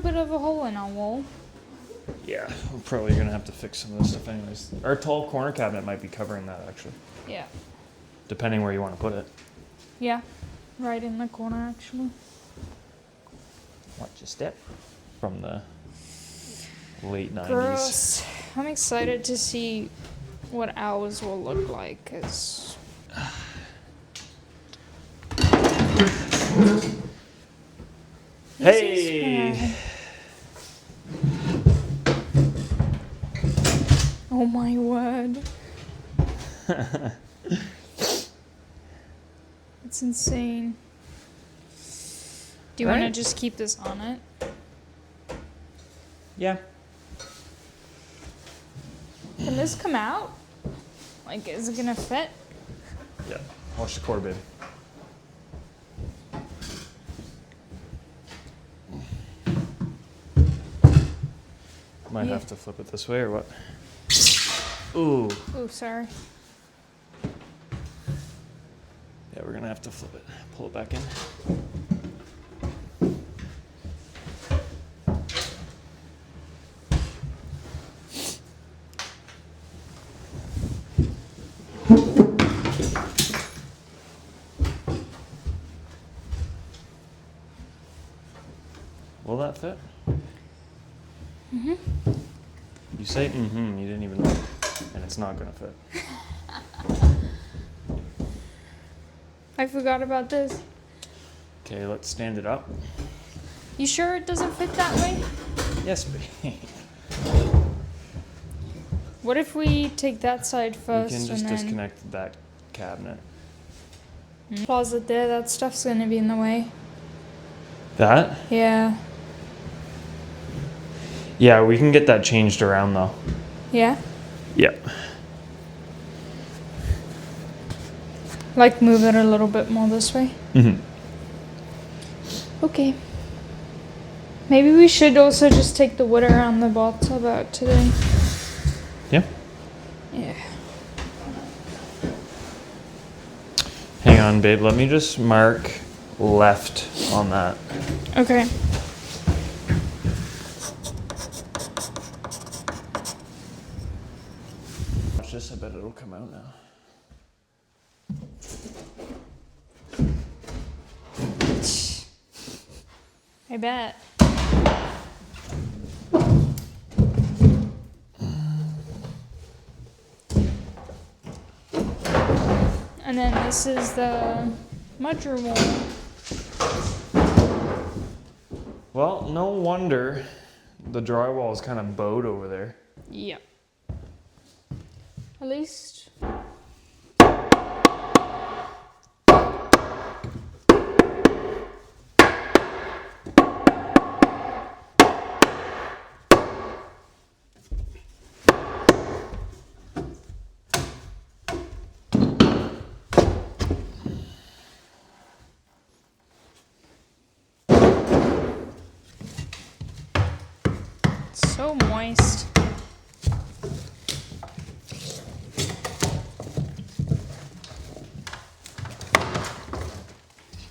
bit of a hole in our wall. Yeah, we're probably gonna have to fix some of this stuff anyways. Our tall corner cabinet might be covering that actually, Yeah. depending where you want to put it. Yeah. Right in the corner, actually. Watch your step. From the late 90s. Gross. I'm excited to see what ours will look like, cause Hey! Oh my word. It's insane. Do you want to just keep this on it? Yeah. Can this come out? Like, is it gonna fit? Yeah. Watch the core, babe. Might have to flip it this way or what? Ooh. Oh, sorry. Yeah, we're gonna have to flip it. Pull it back in. Will that fit? Mm-hmm. You say mm-hmm, you didn't even look, and it's not gonna fit. I forgot about this. Okay, let's stand it up. You sure it doesn't fit that way? Yes, babe. What if we take that side first We can just and then disconnect that cabinet. closet there? That stuff's gonna be in the way. That? Yeah. Yeah, we can get that changed around though. Yeah? Yep. Like move it a little bit more this way? Mm-hmm. Okay. Maybe we should also just take the wood around the bathtub out today. Yeah. Yeah. Hang on, babe. Let me just mark left on that. Okay. Watch this. I bet it'll come out now. I bet. And then this is the mudroom wall. Well, no wonder the drywall is kind of bowed over there. Yep. At least. It's so moist.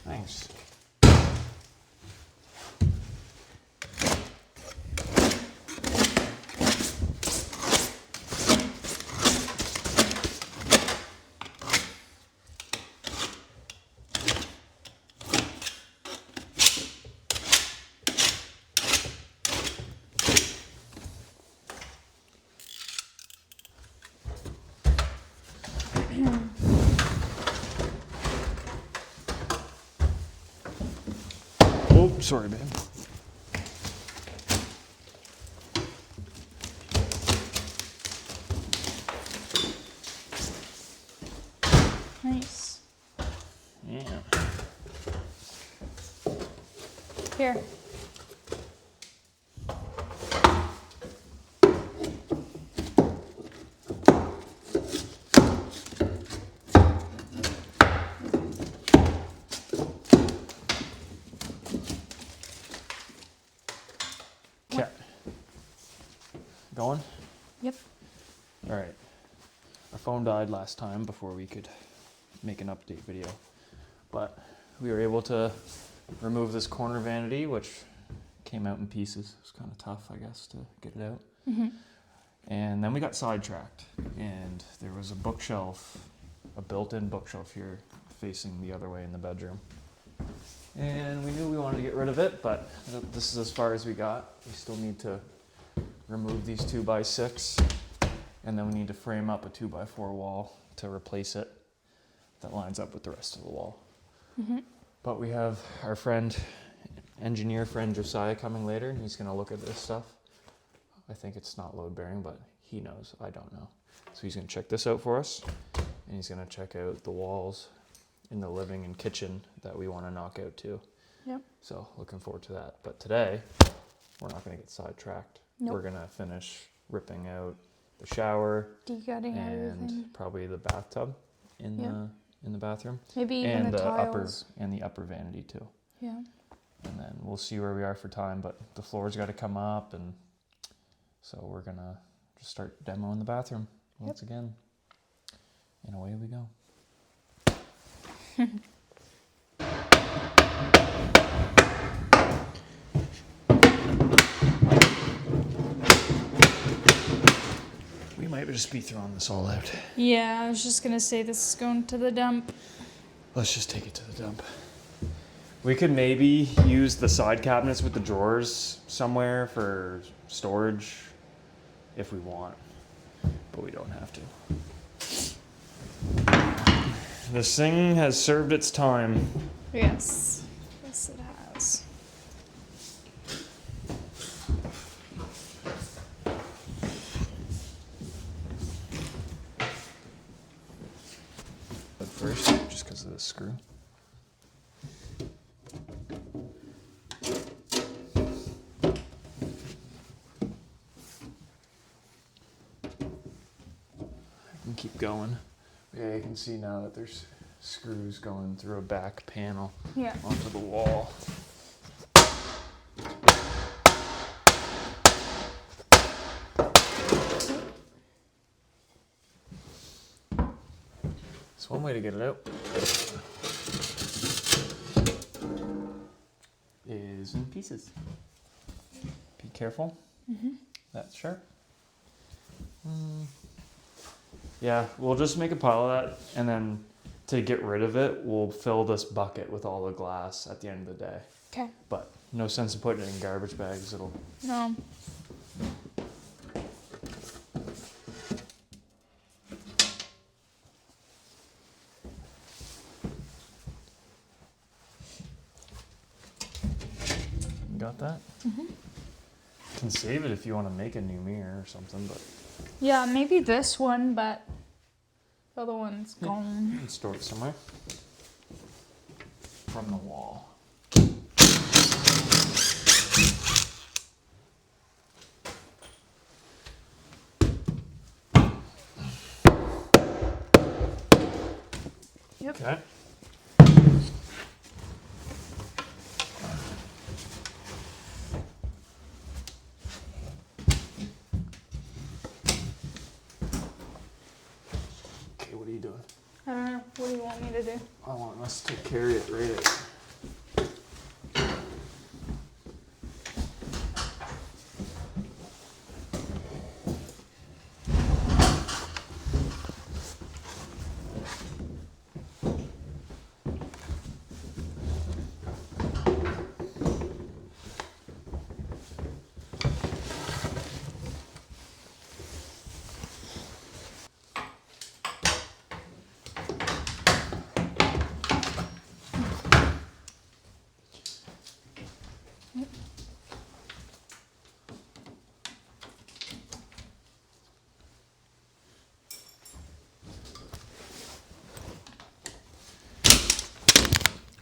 Thanks. Oh, sorry, babe. Nice. Yeah. Here. Okay. Going? Yep. All right. Our phone died last time before we could make an update video, but we were able to remove this corner vanity, which came out in pieces. It was kind of tough, I guess, to get it out. Mm-hmm. And then we got sidetracked, and there was a bookshelf, a built-in bookshelf here, facing the other way in the bedroom. And we knew we wanted to get rid of it, but this is as far as we got. We still need to remove these 2x6, and then we need to frame up a 2x4 wall to replace it that lines up with the rest of the wall. Mm-hmm. But we have our engineer friend Josiah coming later, and he's gonna look at this stuff. I think it's not load bearing, but he knows, I don't know. So he's gonna check this out for us, and he's gonna check out the walls in the living and kitchen that we wanna knock out too. Yep. So looking forward to that. But today, we're not gonna get sidetracked. Nope. We're gonna finish ripping out the shower De-gutting and everything. probably the bathtub in the bathroom. Maybe even And the upper tiles. and the upper vanity too. Yeah. And then we'll see where we are for time, but the floor's got to come up, and so we're gonna just start demoing the bathroom once again. And away we go. We might just be throwing this all out. Yeah, I was just gonna say this is going to the dump. Let's just take it to the dump. We could maybe use the side cabinets with the drawers somewhere for storage if we want, but we don't have to. This thing has served its time. Yes. Yes, it has. But first, just because of this screw. Keep going. Yeah, you can see now that there's screws going through a back panel Yeah. onto the wall. It's one way to get it out. Is in pieces. Be careful. Mm-hmm. That's sharp. Yeah, we'll just make a pile of that, and then to get rid of it, we'll fill this bucket with all the glass at the end of the day. Okay. But no sense in putting it in garbage bags. It'll. No. You got that? Mm-hmm. Can save it if you want to make a new mirror or something, but Yeah, maybe this one, but the other one's you gone. can store it somewhere from the wall. Yep. Okay. Okay, what are you doing? I don't know. What do you want me to do? I want us to carry it right out.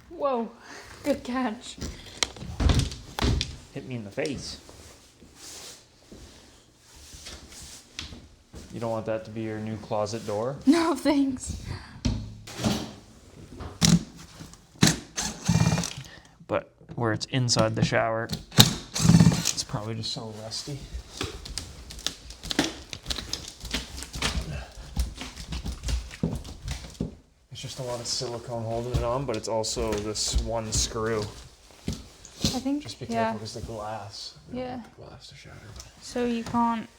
Whoa. Good catch. Hit me in the face. You don't want that to be your new closet door? No, thanks. But where it's inside the shower, it's probably just so rusty. It's just a lot of silicone holding it on, but it's also this one screw. I think. Just be Yeah. careful because the glass. We don't Yeah. want the glass to shatter. So you can't.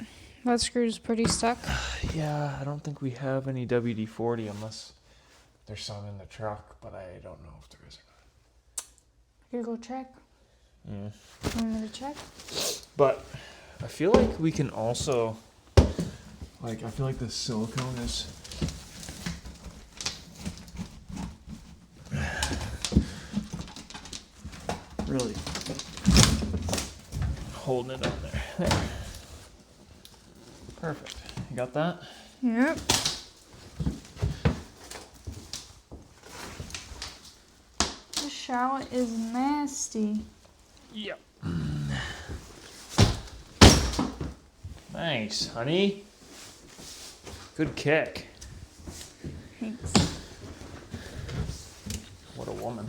That screw's pretty stuck. Yeah, I don't think we have any WD-40 unless there's some in the truck, but I don't know if there is or You go check. not. Want me to check? But I feel like we can also, like, I feel like the silicone is really holding it on there. There. Perfect. You got that? Yep. The shower is nasty. Yep. Thanks, honey. Good kick. Thanks. What a woman.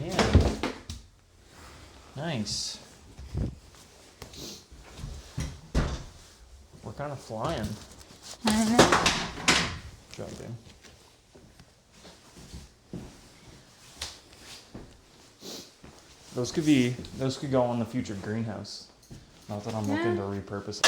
Yeah. Nice. We're kind of flying. I know. Jump in. Those could go in the future greenhouse. Not that I'm looking to repurpose it.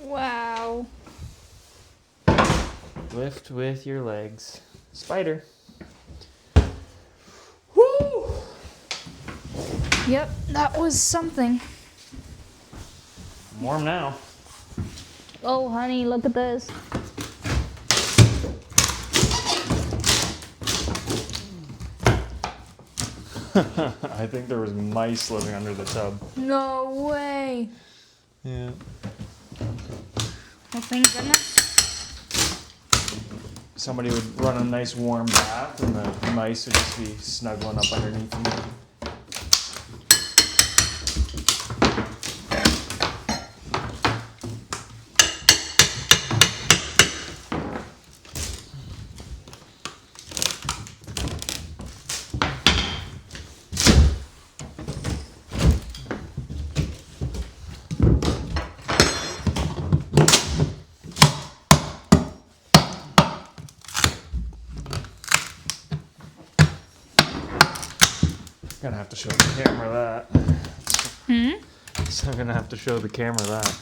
Wow. Lift with your legs. Spider. Woo! Yep, that was something. I'm warm now. Oh, honey, look at this. I think there was mice living under the tub. No way. Yeah. Well, thank goodness. Somebody would run a nice warm bath and the mice would just be snuggling up underneath them. Gonna have to show the camera that. So I'm gonna have to show the camera that.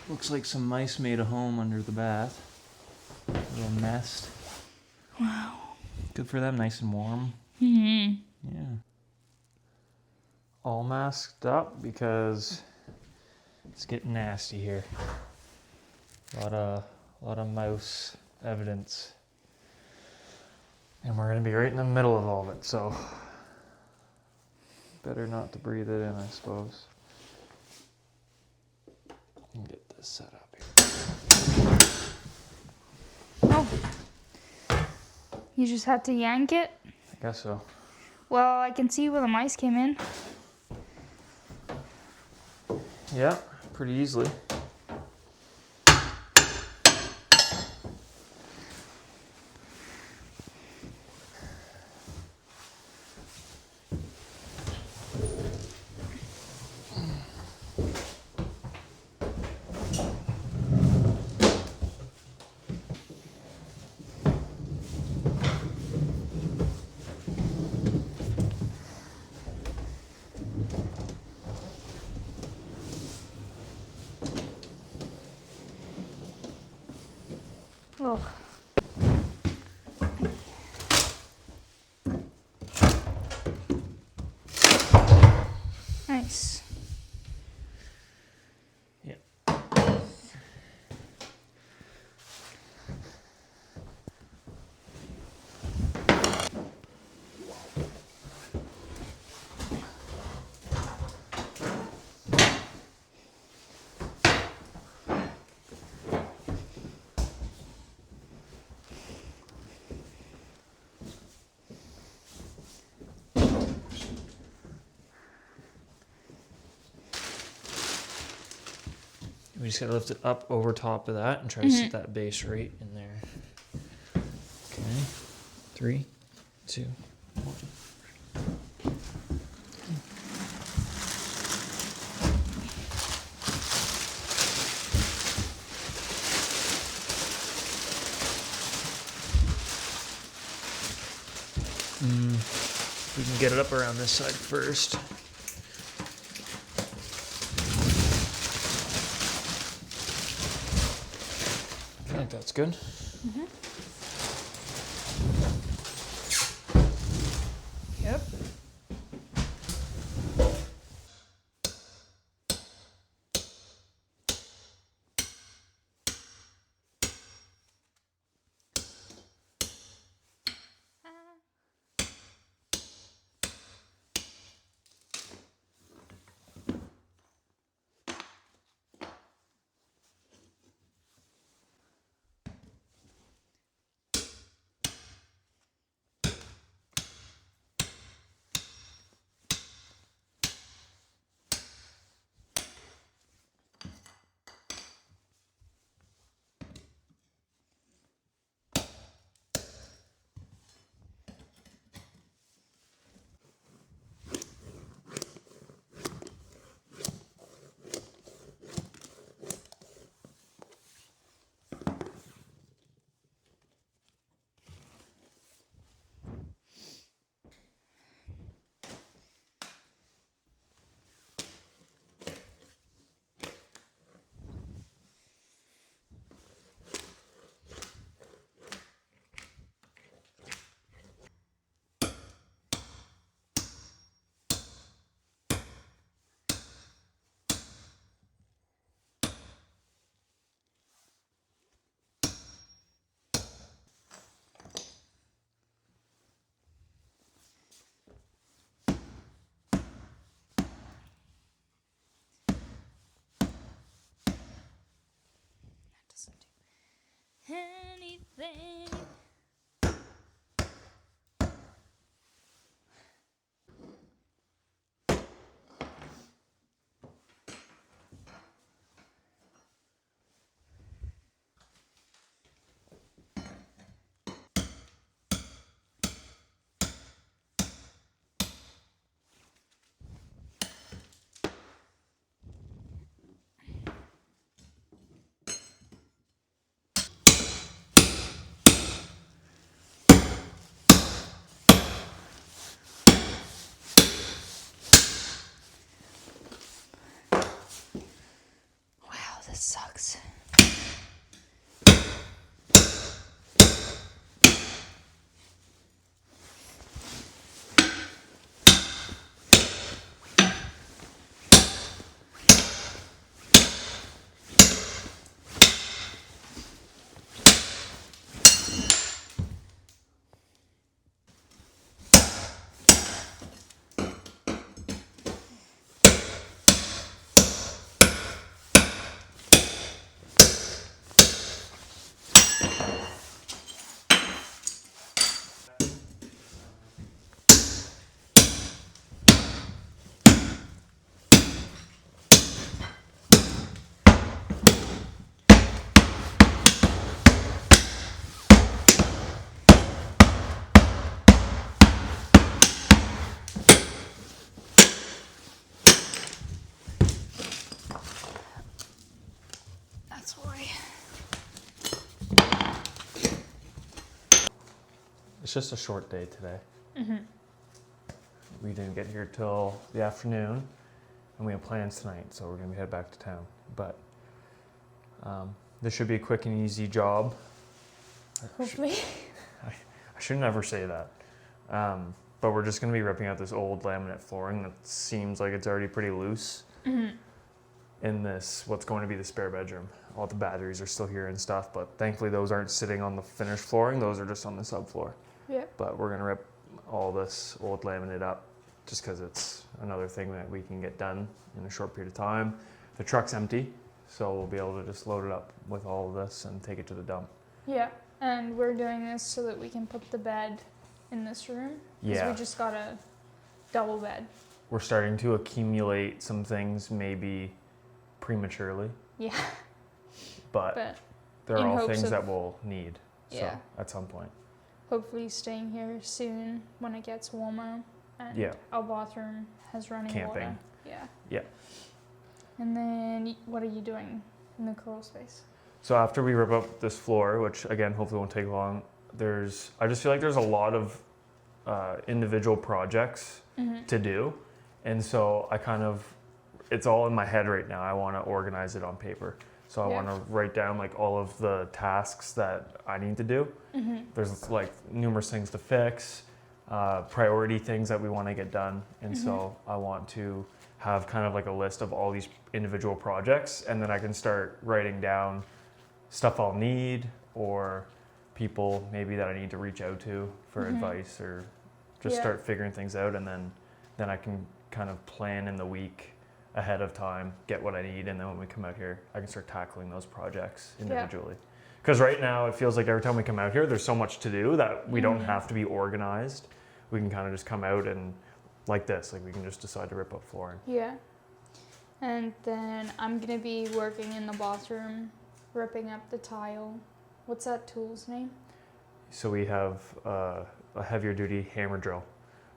Looks like some mice made a home under the bath. A little nest. Wow. Good for them, nice and warm. Mm-hmm. Yeah. All masked up because it's getting nasty here. A lot of mouse evidence. And we're gonna be right in the middle of all of it, so better not to breathe it in, I suppose. And get this set up here. Oh. You just had to yank it? I guess so. Well, I can see where the mice came in. Yeah, pretty easily. Oh. Nice. Yeah. We just gotta lift it up over top of that and try to sit that base right in there. Okay. 3, 2, 1. We can get it up around this side first. I think that's good. Yep. Doesn't do anything. Wow, this sucks. That's why. It's just a short day today. We didn't get here till the afternoon, and we have plans tonight, so we're gonna head back to town. But this should be a quick and easy job. Hopefully. I should never say that. But we're just going to be ripping out this old laminate flooring that seems like it's already pretty loose in this, what's going to be the spare bedroom. All the batteries are still here and stuff, but thankfully those aren't sitting on the finished flooring. Those are just on the subfloor. Yeah. But we're going to rip all this old laminate up just because it's another thing that we can get done in a short period of time. The truck's empty, so we'll be able to just load it up with all of this and take it to the dump. Yeah, and we're doing this so that we can put the bed in this room. Yeah. We just got a double bed. We're starting to accumulate some things maybe prematurely, Yeah. but they're in all hopes things of- that we'll need Yeah. at some point. Hopefully staying here soon when it gets warmer. And Yeah. our bathroom has running Camping. water. Yeah. Yeah. And then what are you doing in the crawl space? So after we rip up this floor, which again hopefully won't take long, I just feel like there's a lot of individual projects to do, and so it's all in my head right now. I want to organize it on paper, so I Yeah. want to write down like all of the tasks that I need to do. There's like numerous things to fix, priority things that we want to get done, and so I want to have kind of like a list of all these individual projects, and then I can start writing down stuff I'll need or people maybe that I need to reach out to for advice or just Yeah. start figuring things out, and then I can kind of plan in the week ahead of time, get what I need, and then when we come out here I can start tackling those projects individually. Because right now it feels like every time we come out here there's so much to do that we don't have to be organized. We can kind of just come out and like this, like we can just decide to rip up flooring. Yeah. And then I'm going to be working in the bathroom, ripping up the tile. What's that tool's name? So we have a heavier duty hammer drill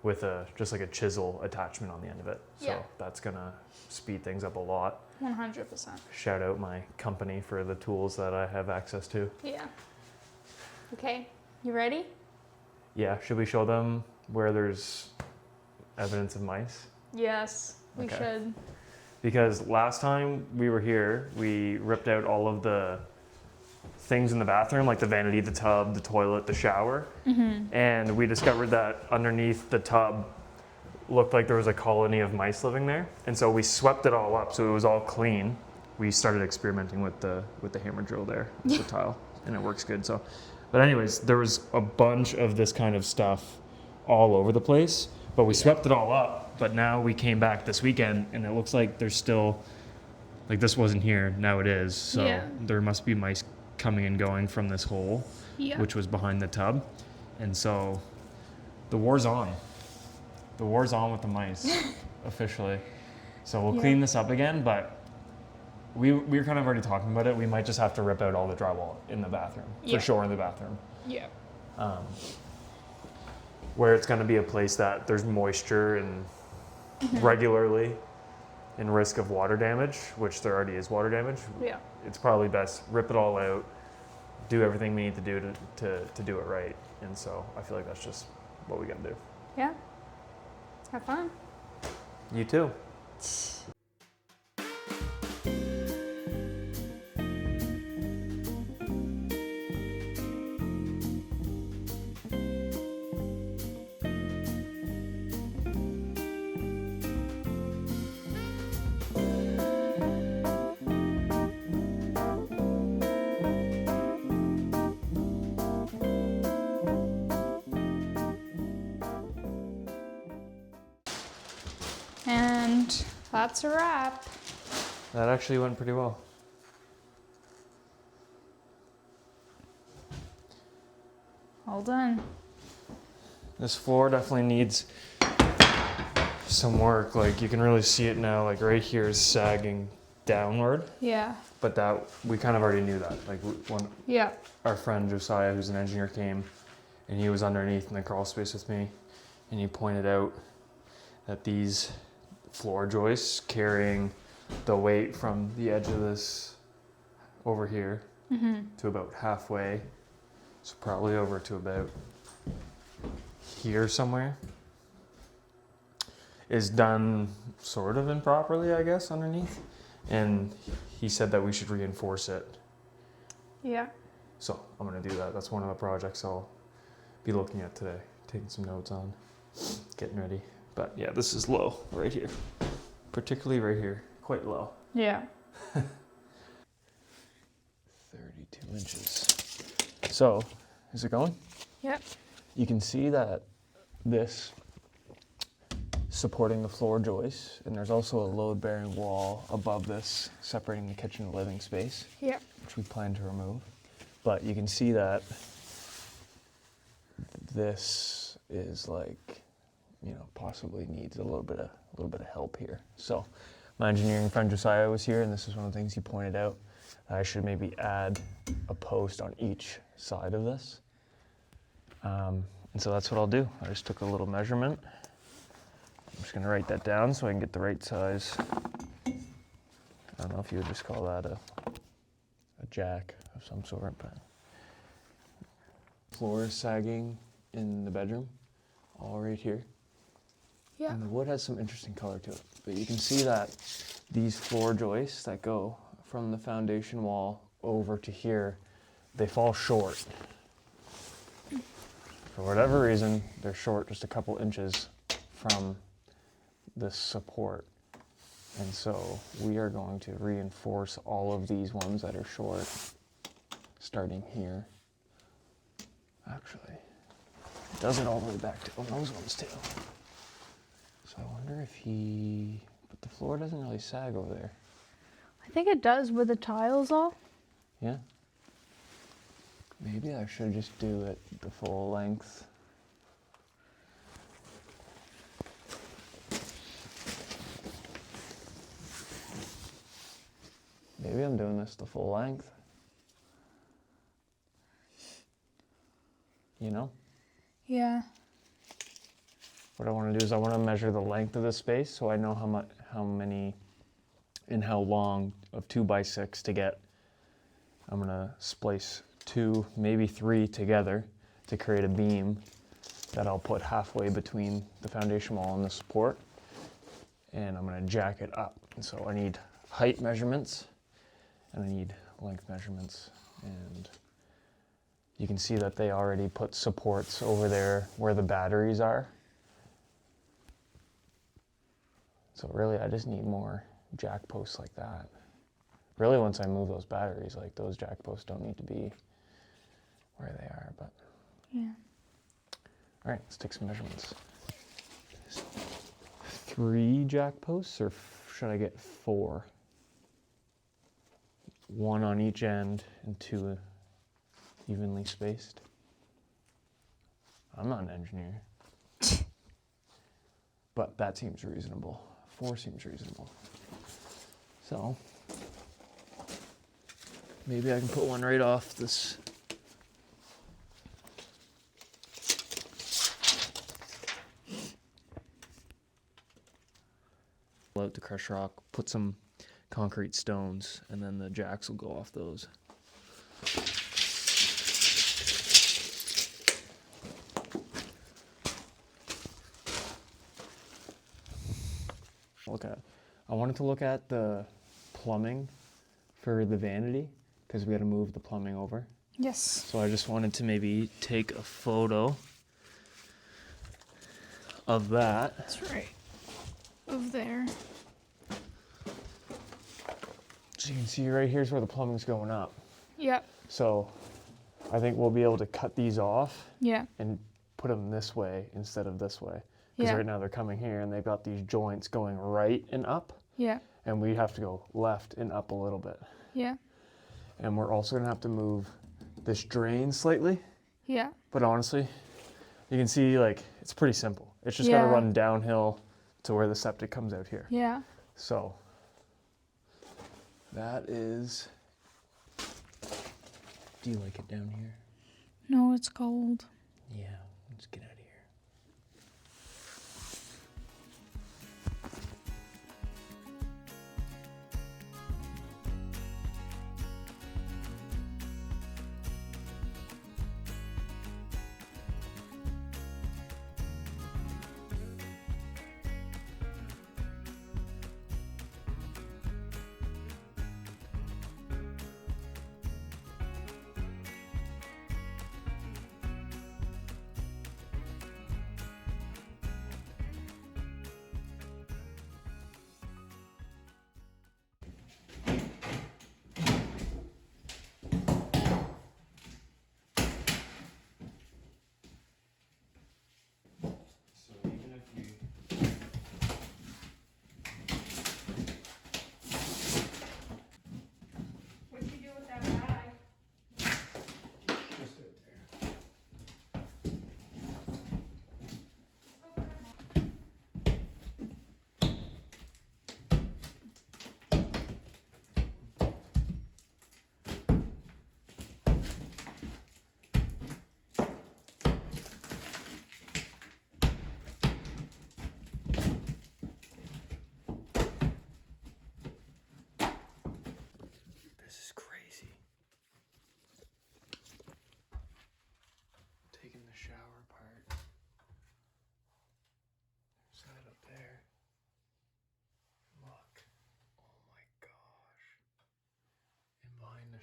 with just like a chisel attachment on the end of it. So Yeah. that's gonna speed things up a lot. 100%. Shout out my company for the tools that I have access to. Yeah. Okay, you ready? Yeah, should we show them where there's evidence of mice? Yes, we Okay. should. Because last time we were here, we ripped out all of the things in the bathroom, like the vanity, the tub, the toilet, the shower. And we discovered that underneath the tub looked like there was a colony of mice living there. And so we swept it all up so it was all clean. We started experimenting with the hammer drill there, with the tile, and it works good. So, but anyways, there was a bunch of this kind of stuff all over the place, but we swept it all up. But now we came back this weekend and it looks like there's still, like this wasn't here, now it is. So Yeah. there must be mice coming and going from this hole, Yeah. which was behind the tub. And so the war's on. The war's on with the mice, officially. So we'll clean this up again, but we were kind of already talking about it. We might just have to rip out all the drywall in the bathroom, Yeah. for sure in the bathroom. Yeah. Where it's going to be a place that there's moisture and regularly and risk of water damage, which there already is water damage. Yeah. It's probably best rip it all out, do everything we need to do to do it right. And so I feel like that's just what we got to do. Yeah. Have fun. You too. And that's a wrap. That actually went pretty well. All done. This floor definitely needs some work. Like you can really see it now, like right here is sagging downward, Yeah. but that we kind of already knew that. Like when Yeah. our friend Josiah, who's an engineer, came and he was underneath in the crawl space with me, and he pointed out that these floor joists carrying the weight from the edge of this over here to about halfway, so probably over to about here somewhere, is done sort of improperly, I guess, underneath. And he said that we should reinforce it. Yeah. So I'm gonna do that. That's one of the projects I'll be looking at today, taking some notes on, getting ready. But yeah, this is low right here, particularly right here, quite low. Yeah. 32 inches. So, is it going? Yep. You can see that this supporting the floor joist, and there's also a load-bearing wall above this separating the kitchen and living space, Yep. which we plan to remove. But you can see that this is like, you know, possibly needs a little bit of help here. So my engineering friend Josiah was here, and this is one of the things he pointed out. I should maybe add a post on each side of this. And so that's what I'll do. I just took a little measurement. I'm just gonna write that down so I can get the right size. I don't know if you would just call that a jack of some sort, but floor is sagging in the bedroom, all right here. Yeah. And the wood has some interesting color to it, but you can see that these floor joists that go from the foundation wall over to here, they fall short. For whatever reason, they're short just a couple inches from this support. And so we are going to reinforce all of these ones that are short, starting here. Actually, it does it all the way back to those ones too. So I wonder if but the floor doesn't really sag over there. I think it does with the tiles all. Yeah? Maybe I should just do it the full length. Maybe I'm doing this the full length. You know? Yeah. What I want to do is I want to measure the length of the space so I know how many and how long of 2x6 to get. I'm going to splice 2, maybe 3 together to create a beam that I'll put halfway between the foundation wall and the support. And I'm going to jack it up. And so I need height measurements and I need length measurements. And you can see that they already put supports over there where the batteries are. So really I just need more jack posts like that. Really, once I move those batteries, like those jack posts don't need to be where they are, but. Yeah. All right, let's take some measurements. 3 jack posts, or should I get 4? 1 on each end and 2 evenly spaced. I'm not an engineer. But that seems reasonable. 4 seems reasonable. So, maybe I can put one right off this. Out the crushed rock, put some concrete stones, and then the jacks will go off those. I wanted to look at the plumbing for the vanity because we got to move the plumbing over. Yes. So I just wanted to maybe take a photo of that. That's right. Of there. So you can see right here's where the plumbing's going up. Yep. So I think we'll be able to cut these off Yeah. and put them this way instead of this way. Because Yeah. right now they're coming here and they've got these joints going right and up. Yeah. And we have to go left and up a little bit. Yeah. And we're also gonna have to move this drain slightly. Yeah. But honestly, you can see like it's pretty simple. It's just gotta Yeah. run downhill to where the septic comes out here. Yeah. So that is. Do you like it down here? No, it's cold. Yeah, let's get out of here.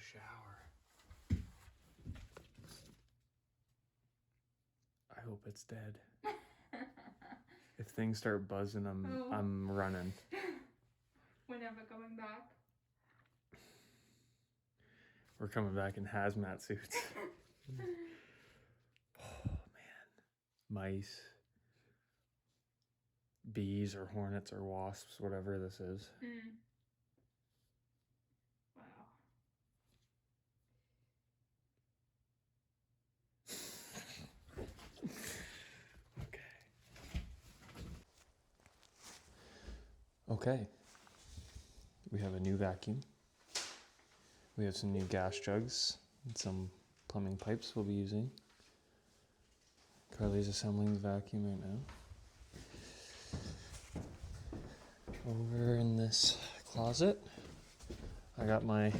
shower. I hope it's dead. If things start buzzing, I'm running. We're never coming back. We're coming back in hazmat suits. Oh man. Mice. Bees or hornets or wasps, whatever this is. Wow. Okay. We have a new vacuum. We have some new gas jugs and some plumbing pipes we'll be using. Carly's assembling the vacuum right now. Over in this closet, I got my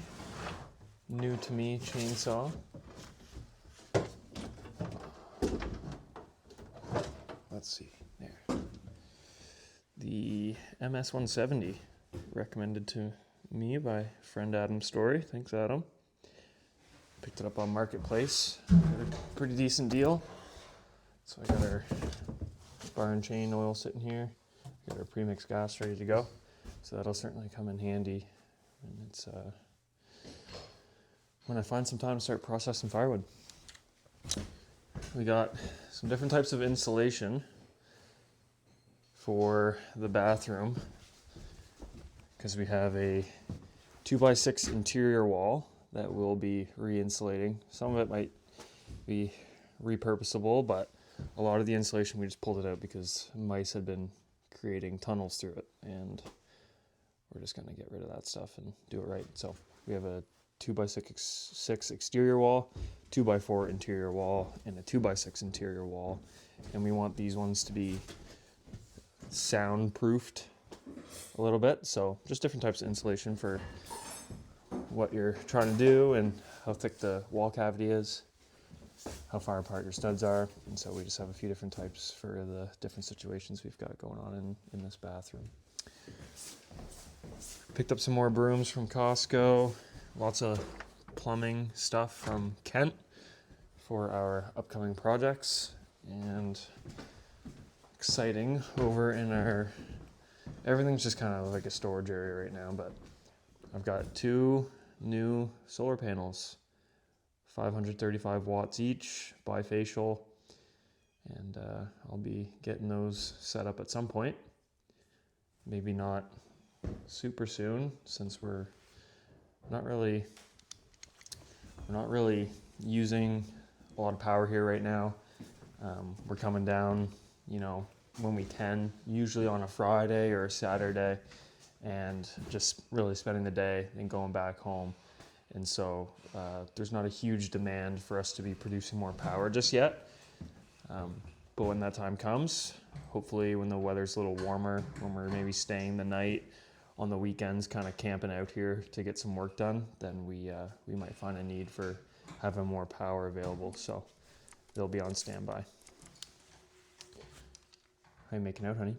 new to me chainsaw. Let's see, there. The MS-170, recommended to me by friend Adam Story. Thanks, Adam. Picked it up on Marketplace. Got a pretty decent deal. So I got our bar and chain oil sitting here. Got our premix gas ready to go. So that'll certainly come in handy. And it's when I find some time to start processing firewood. We got some different types of insulation for the bathroom, because we have a 2x6 interior wall that we'll be re-insulating. Some of it might be repurposable, but a lot of the insulation we just pulled it out because mice had been creating tunnels through it, and we're just going to get rid of that stuff and do it right. So we have a 2x6 exterior wall, 2x4 interior wall, and a 2x6 interior wall, and we want these ones to be soundproofed a little bit. So just different types of insulation for what you're trying to do and how thick the wall cavity is, how far apart your studs are. And so we just have a few different types for the different situations we've got going on in this bathroom. Picked up some more brooms from Costco, lots of plumbing stuff from Kent for our upcoming projects, and exciting over in our, everything's just kind of like a storage area right now, but I've got 2 new solar panels, 535 watts each, bifacial, and I'll be getting those set up at some point. Maybe not super soon, since we're not really using a lot of power here right now. We're coming down, when we can, usually on a Friday or a Saturday, and just really spending the day and going back home. And so there's not a huge demand for us to be producing more power just yet. But when that time comes, hopefully when the weather's a little warmer, when we're maybe staying the night on the weekends, kind of camping out here to get some work done, then we might find a need for having more power available. So they'll be on standby. How you making out, honey?